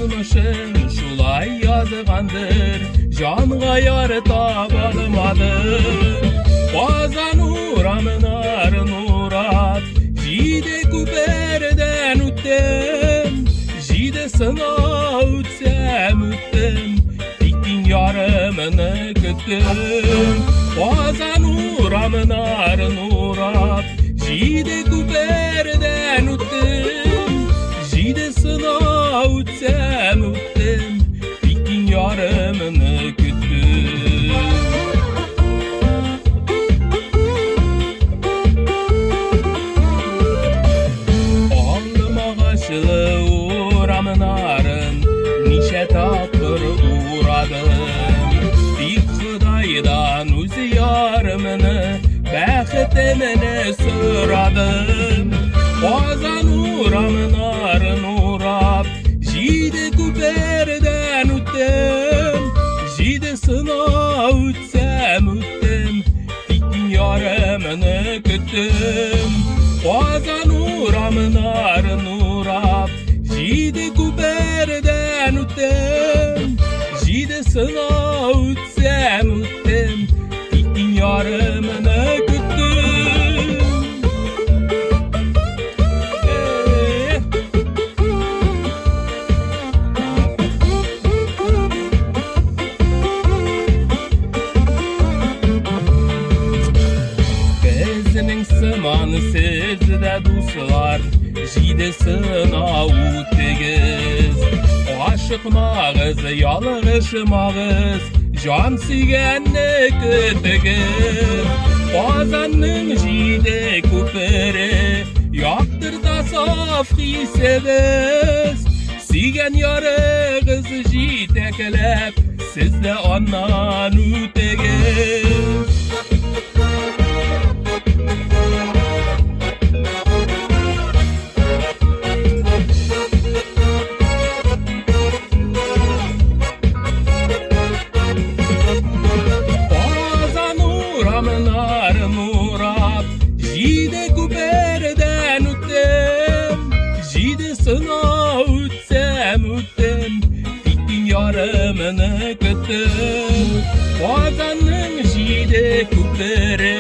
yazmışım şulay yazgandır, canga yar tabalmadım. Bazan uğramın arın uğrat, jide kuberden üttem, jide sana ütsem üttem, diktin yarımını küttüm. Bazan uğramın arın uğrat, jide kuberden üttem, jide sana ütsem üttem, diktin yarımını küttüm. Uğramın arın, nişe tapır uğradım. Bir Xudaydan üz yarımını, bəxtimini sıradım. Bazan uğramın arın uğrab, jide kuberden üttem, jide sına ütsem üttem, diktin yarımını küttüm. Bazan uğramın arın uğrab, jide kuberden üttem, jide sına ütsem üttem, diktin yarımını küttüm. Bezinin sımanı sizde dostlar, jide sına üttegiz. Aşıkmağız, yalğışmağız, can sügenni küttegiz. Bazanın jide kuperi, yaktır da saf hissegiz. Sügen yarığız jiteklep, sizde ondan üttegiz. Jide kuberden üttem, jide sına ütsem üttem, diktin yarımını küttüm. Bazanın jide kuperi,